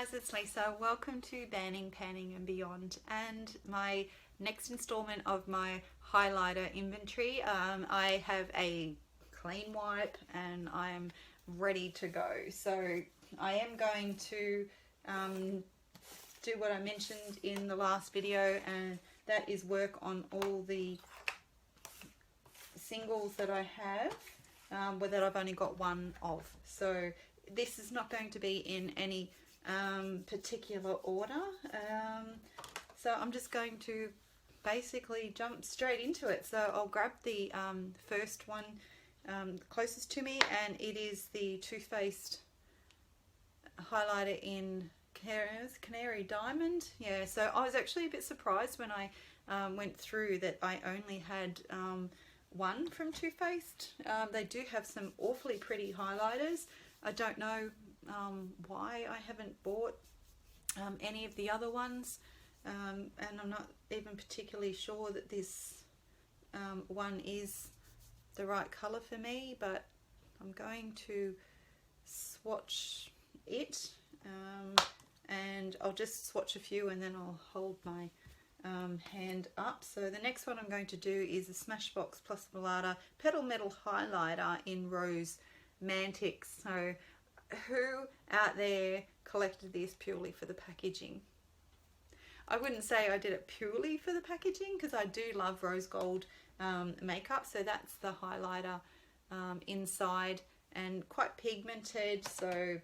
guys, it's Lisa. Welcome to Banning, Panning and Beyond, and my next installment of my highlighter inventory. I have a clean wipe and I am ready to go. So I am going to do what I mentioned in the last video, and that is work on all the singles that I have, but that I've only got one of. So this is not going to be in any particular order, so I'm just going to basically jump straight into it. So I'll grab the first one closest to me, and it is the Too Faced highlighter in Canary Diamond. Yeah, so I was actually a bit surprised when I went through that I only had one from Too Faced. They do have some awfully pretty highlighters. I don't know why I haven't bought any of the other ones, and I'm not even particularly sure that this one is the right colour for me, but I'm going to swatch it, and I'll just swatch a few and then I'll hold my hand up. So the next one I'm going to do is a Smashbox Plus Velada Petal Metal Highlighter in Rose Mantic. So who out there collected this purely for the packaging? I wouldn't say I did it purely for the packaging, because I do love rose gold makeup. So that's the highlighter inside, and quite pigmented. So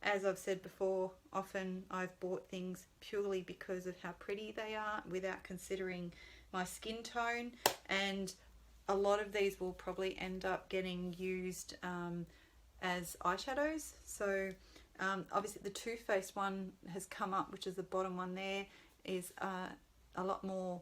as I've said before, often I've bought things purely because of how pretty they are without considering my skin tone, and a lot of these will probably end up getting used as eyeshadows. So obviously the Too Faced one has come up, which is the bottom one there, is a lot more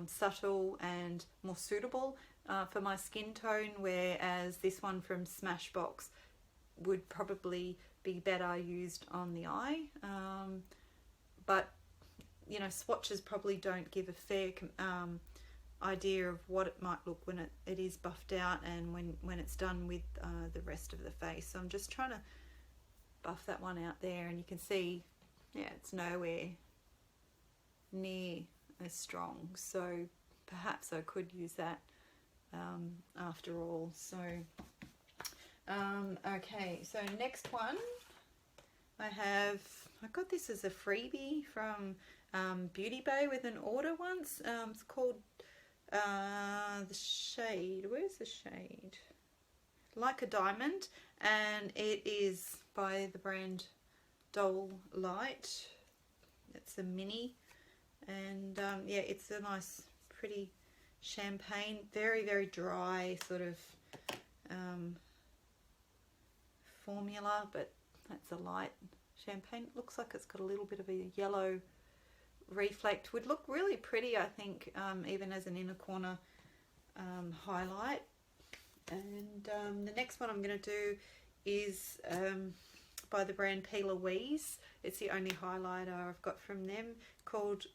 subtle and more suitable for my skin tone, whereas this one from Smashbox would probably be better used on the eye. But you know, swatches probably don't give a fair idea of what it might look when it is buffed out and when it's done with the rest of the face. So I'm just trying to buff that one out there, and you can see, yeah, it's nowhere near as strong. So perhaps I could use that after all. So okay, so next one I got this as a freebie from Beauty Bay with an order once. It's called the shade, where's the shade? Like a Diamond, and it is by the brand Doll Light. It's a mini, and yeah, it's a nice pretty champagne, very dry sort of formula, but that's a light champagne. It looks like it's got a little bit of a yellow reflect. Would look really pretty, I think, even as an inner corner highlight. And the next one I'm going to do is by the brand P. Louise. It's the only highlighter I've got from them, called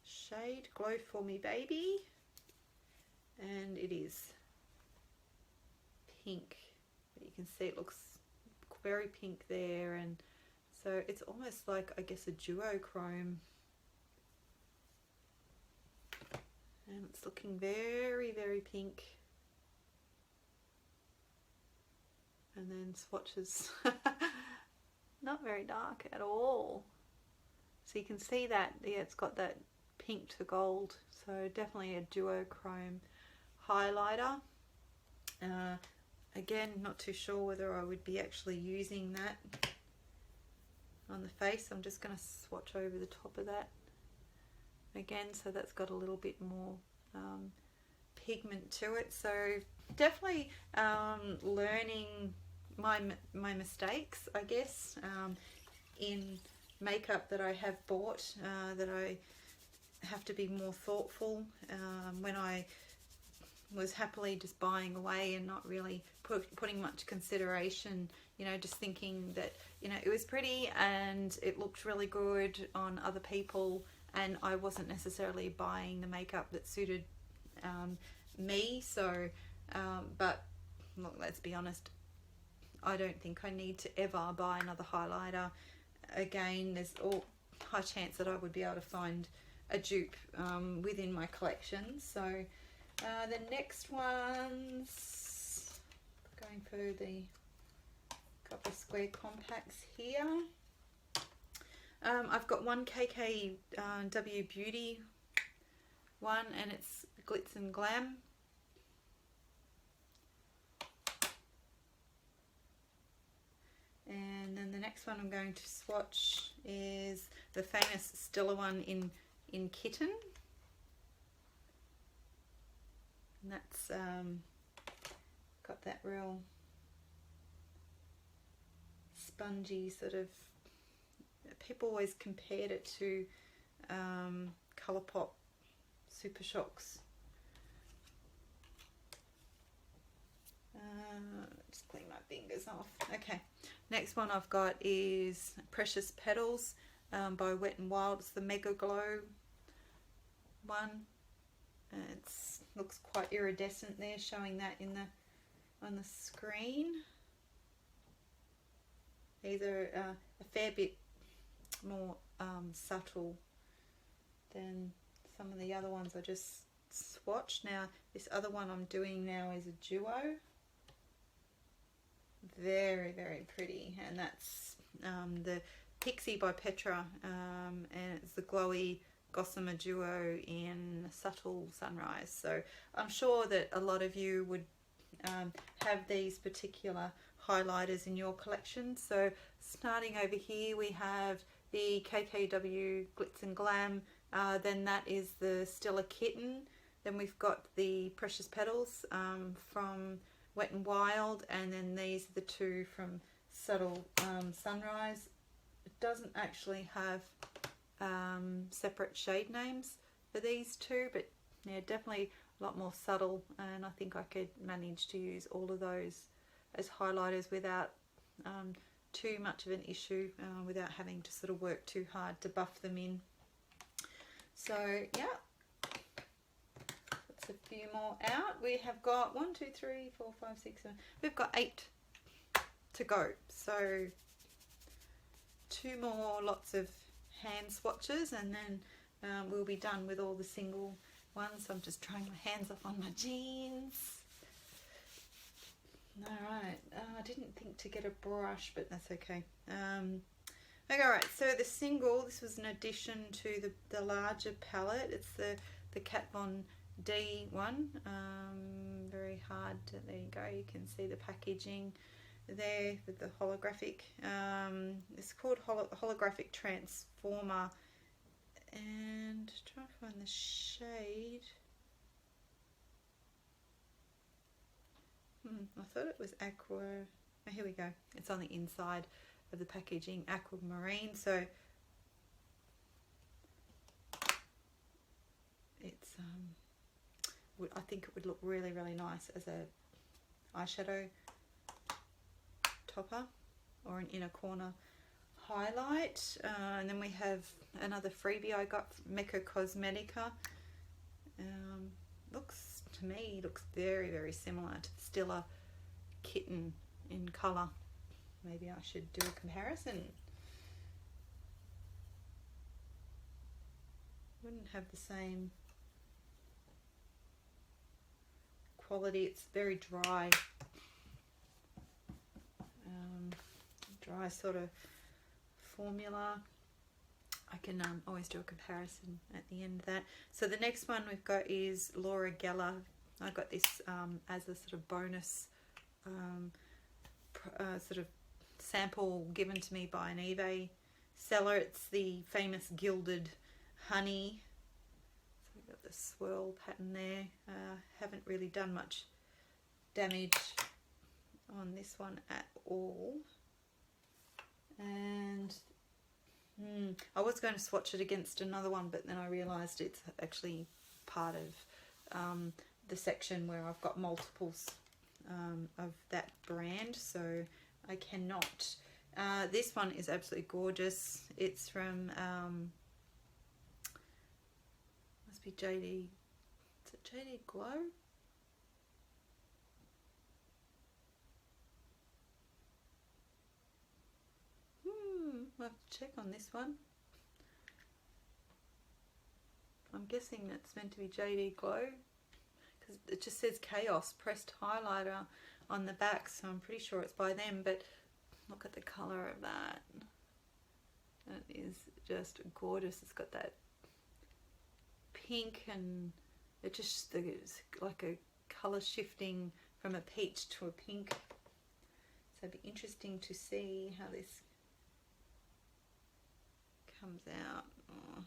shade Glow For Me Baby, and it is pink. You can see it looks very pink there, and so it's almost like, I guess, a duochrome, and it's looking very pink. And then swatches not very dark at all, so you can see that, yeah, it's got that pink to gold, so definitely a duochrome highlighter. Again, not too sure whether I would be actually using that on the face. I'm just going to swatch over the top of that again, so that's got a little bit more pigment to it. So definitely learning my mistakes, I guess, in makeup that I have bought, that I have to be more thoughtful when I was happily just buying away and not really putting much consideration, you know, just thinking that, you know, it was pretty and it looked really good on other people, and I wasn't necessarily buying the makeup that suited me. So but look, let's be honest, I don't think I need to ever buy another highlighter again. There's all high chance that I would be able to find a dupe within my collection. So the next ones, going for the couple of square compacts here. I've got one KKW Beauty one, and it's Glitz and Glam. And then the next one I'm going to swatch is the famous Stella one in Kitten. And that's got that real spongy sort of, people always compared it to Colourpop Super Shocks. Just clean my fingers off. Okay, next one I've got is Precious Petals by Wet n Wild. It's the Mega Glow one. It looks quite iridescent there, showing that in on the screen. These are a fair bit more subtle than some of the other ones I just swatched. Now this other one I'm doing now is a duo. Very, very pretty, and that's the Pixie by Petra, and it's the Glowy Gossamer Duo in Subtle Sunrise. So I'm sure that a lot of you would have these particular highlighters in your collection. So starting over here we have the KKW Glitz and Glam, then that is the Stella Kitten, then we've got the Precious Petals from Wet n Wild, and then these are the two from Subtle Sunrise. It doesn't actually have separate shade names for these two, but yeah, definitely a lot more subtle, and I think I could manage to use all of those as highlighters without too much of an issue, without having to sort of work too hard to buff them in. So yeah, that's a few more out. We have got 1, 2, 3, 4, 5, 6, 7. We've got 8 to go. So 2 more lots of hand swatches, and then we'll be done with all the single ones. So I'm just trying my hands off on my jeans. Alright, I didn't think to get a brush, but that's okay. Okay, alright, so the single, this was an addition to the larger palette. It's the Kat Von D one. Very hard to, there you go, you can see the packaging there with the holographic. It's called Holographic Transformer, and try to find the shade. I thought it was aqua. Oh, here we go. It's on the inside of the packaging, aquamarine. So it's I think it would look really, really nice as a eyeshadow topper or an inner corner highlight. And then we have another freebie I got from Mecca Cosmetica. To me looks very, very similar to the Stella Kitten in colour. Maybe I should do a comparison. Wouldn't have the same quality. It's very dry, dry sort of formula. I can always do a comparison at the end of that. So the next one we've got is Laura Geller. I got this as a sort of bonus sort of sample given to me by an eBay seller. It's the famous Gilded Honey. So we've got the swirl pattern there. Haven't really done much damage on this one at all. And I was going to swatch it against another one, but then I realised it's actually part of the section where I've got multiples of that brand, so I cannot. This one is absolutely gorgeous. It's from must be JD. Is it JD Glow? have to check on this one. I'm guessing that's meant to be JD Glow, because it just says Chaos pressed highlighter on the back, so I'm pretty sure it's by them. But look at the colour of that. It is just gorgeous. It's got that pink, and it just is like a colour shifting from a peach to a pink. So it'd be interesting to see how this comes out. Oh.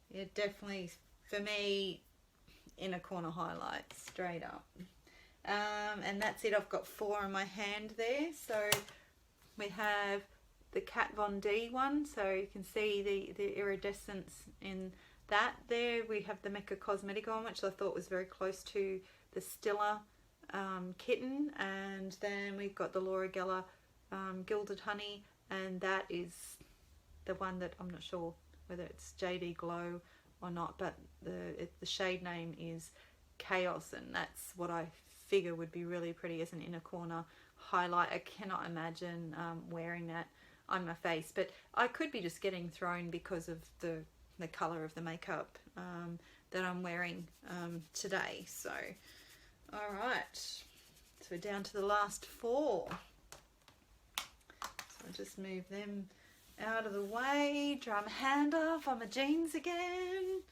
Yeah, definitely for me, inner corner highlight straight up. And that's it. I've got 4 in my hand there. So we have the Kat Von D one, so you can see the iridescence in that there. We have the Mecca Cosmetic one, which I thought was very close to the Stilla kitten, and then we've got the Laura Geller Gilded Honey, and that is the one that I'm not sure whether it's JD Glow or not, but the shade name is Chaos, and that's what I figure would be really pretty as an inner corner highlight. I cannot imagine wearing that on my face, but I could be just getting thrown because of the colour of the makeup that I'm wearing today. So alright, so we're down to the last 4. So I'll just move them out of the way, dry my hand off on my jeans again.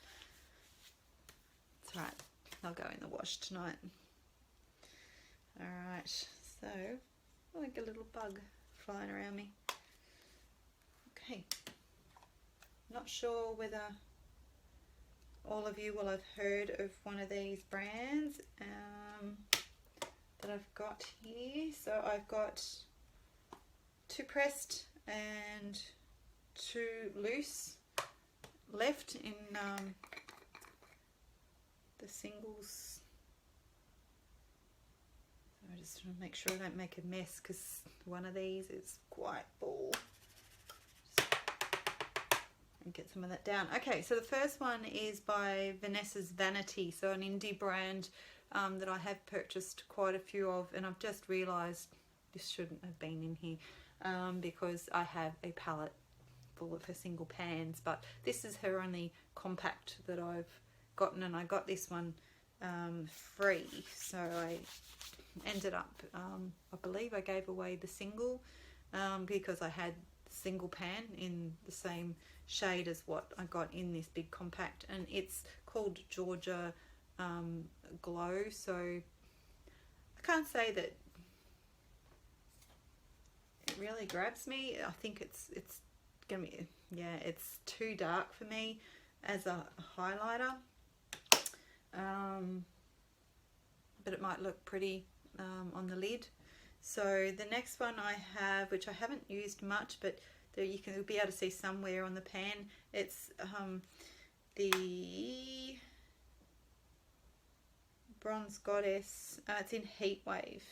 It's right, I'll go in the wash tonight. Alright, so like a little bug flying around me. Okay, not sure whether all of you will have heard of one of these brands that I've got here. So I've got 2 pressed and 2 loose left in the singles. So I just want to make sure I don't make a mess, because one of these is quite full. And get some of that down. Okay, so the first one is by Vanessa's Vanity, so an indie brand that I have purchased quite a few of, and I've just realised this shouldn't have been in here because I have a palette full of her single pans, but this is her only compact that I've gotten, and I got this one free, so I ended up, I believe I gave away the single because I had single pan in the same shade as what I got in this big compact, and it's called Georgia Glow. So I can't say that it really grabs me. I think it's gonna be, yeah, it's too dark for me as a highlighter, but it might look pretty on the lid. So the next one I have, which I haven't used much, but there you can be able to see somewhere on the pan, it's the Bronze Goddess. It's in Heat Wave,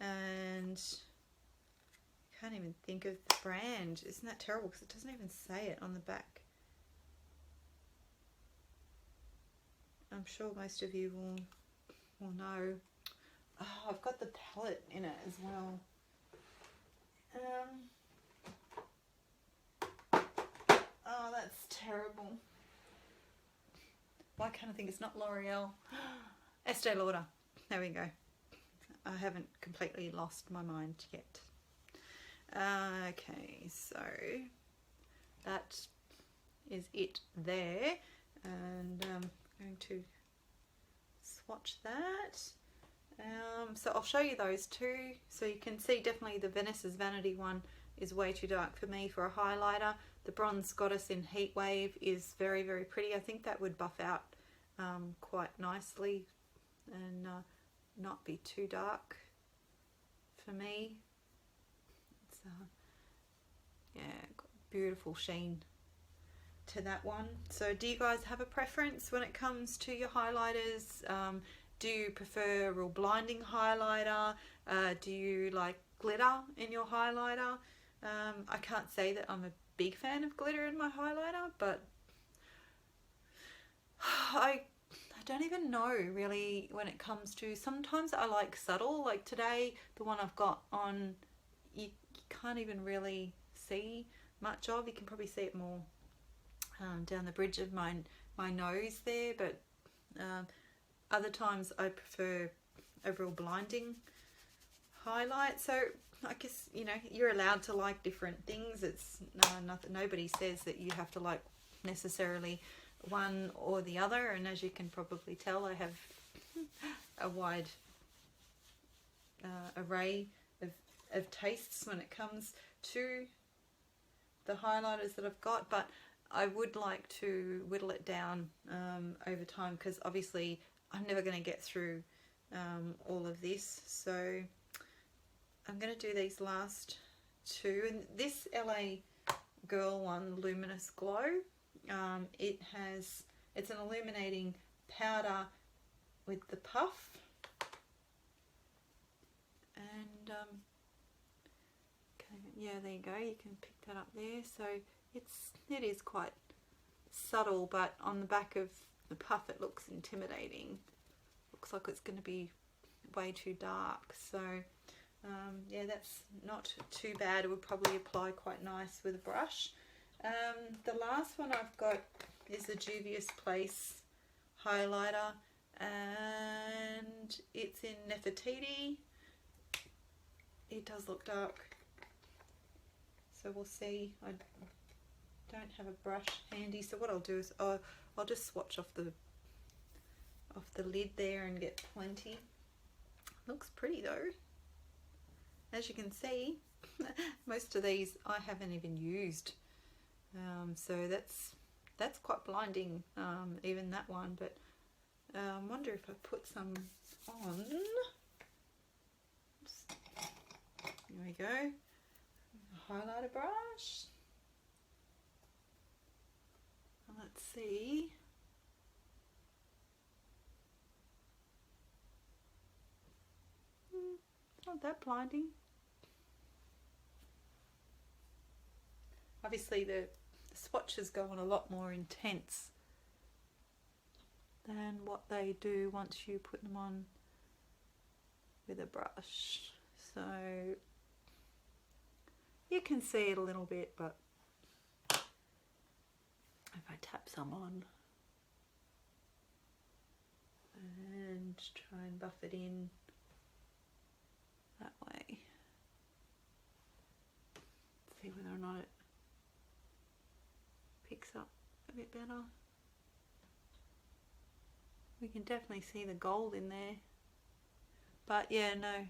and I can't even think of the brand. Isn't that terrible, because it doesn't even say it on the back. I'm sure most of you will know. Oh, I've got the palette in it as well. Oh, that's terrible. Why can't I think? It's not L'Oreal. Estee Lauder. There we go. I haven't completely lost my mind yet. Okay, so that is it there, and I'm going to swatch that. So I'll show you those two, so you can see definitely the Vanessa's Vanity one is way too dark for me for a highlighter. The Bronze Goddess in Heat Wave is very, very pretty. I think that would buff out quite nicely and not be too dark for me. It's yeah, got beautiful sheen to that one. So do you guys have a preference when it comes to your highlighters? Do you prefer a real blinding highlighter? Do you like glitter in your highlighter? I can't say that I'm a big fan of glitter in my highlighter, but I don't even know really when it comes to, sometimes I like subtle, like today the one I've got on, you can't even really see much of. You can probably see it more down the bridge of my nose there, but other times I prefer a real blinding highlight. So I guess, you know, you're allowed to like different things. It's nobody says that you have to like necessarily one or the other, and as you can probably tell, I have a wide array of tastes when it comes to the highlighters that I've got, but I would like to whittle it down over time, because obviously I'm never going to get through all of this. So I'm going to do these last two, and this LA Girl one, Luminous Glow, it's an illuminating powder with the puff, and okay, yeah, there you go, you can pick that up there. So it is quite subtle, but on the back of the puff it looks intimidating. Looks like it's going to be way too dark. So yeah, that's not too bad. It would probably apply quite nice with a brush. The last one I've got is the Juvia's Place highlighter, and it's in Nefertiti. It does look dark, so we'll see. I don't have a brush handy, so what I'll do is I'll just swatch off the lid there and get plenty. Looks pretty though. As you can see, most of these I haven't even used, so that's quite blinding, even that one. But I wonder if I put some on. Here we go, a highlighter brush. Let's see. Not that blinding. Obviously the swatches go on a lot more intense than what they do once you put them on with a brush. So you can see it a little bit, but if I tap some on and try and buff it in that way, see whether or not it picks up a bit better. We can definitely see the gold in there, but yeah, no,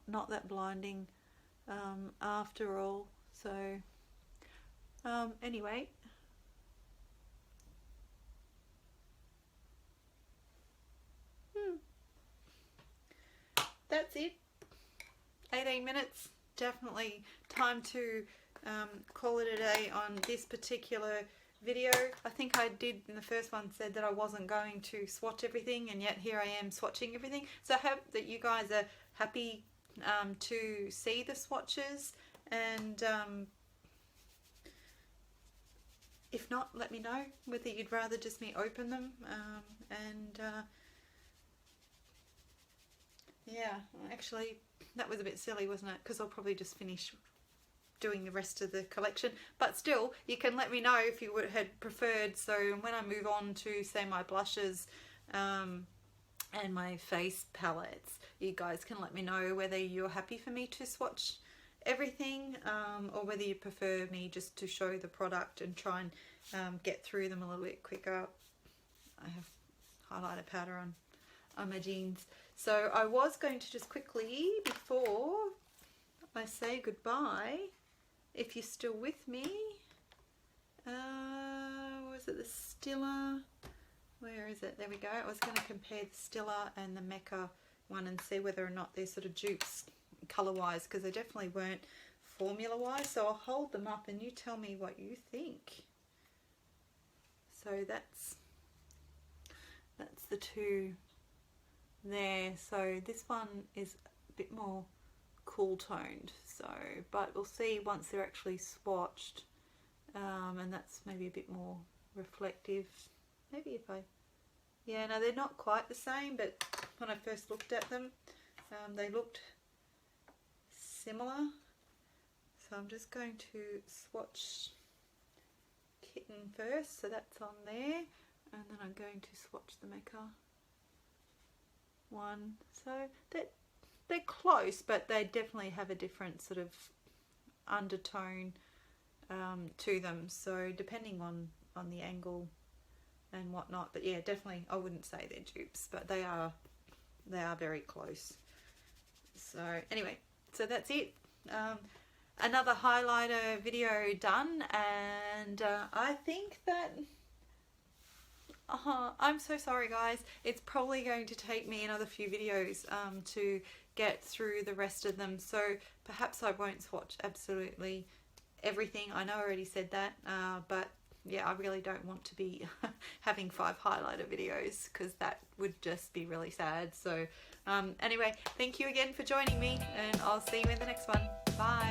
not that blinding after all. So anyway, that's it. 18 minutes. Definitely time to call it a day on this particular video. I think I did in the first one said that I wasn't going to swatch everything, and yet here I am swatching everything. So I hope that you guys are happy to see the swatches, and if not, let me know whether you'd rather just me open them, yeah, actually that was a bit silly, wasn't it? Because I'll probably just finish doing the rest of the collection, but still you can let me know if you had preferred. So when I move on to, say, my blushes and my face palettes, you guys can let me know whether you're happy for me to swatch everything, or whether you prefer me just to show the product and try and get through them a little bit quicker. I have highlighter powder on my jeans. So I was going to just quickly, before I say goodbye, if you're still with me, was it the Stila? Where is it? There we go. I was going to compare the Stila and the Mecca one and see whether or not they're sort of dupes colour-wise, because they definitely weren't formula-wise. So I'll hold them up and you tell me what you think. So that's the two there. So this one is a bit more cool toned, so, but we'll see once they're actually swatched, and that's maybe a bit more reflective. Maybe if I, yeah, no, they're not quite the same, but when I first looked at them, they looked similar. So I'm just going to swatch Kitten first, so that's on there, and then I'm going to swatch the Mecca one. So they're close, but they definitely have a different sort of undertone to them, so depending on the angle and whatnot. But yeah, definitely I wouldn't say they're dupes, but they are very close. So anyway, so that's it. Another highlighter video done, and I think that I'm so sorry guys, it's probably going to take me another few videos to get through the rest of them, so perhaps I won't swatch absolutely everything. I know I already said that, but yeah, I really don't want to be having 5 highlighter videos, because that would just be really sad. So anyway, thank you again for joining me, and I'll see you in the next one. Bye.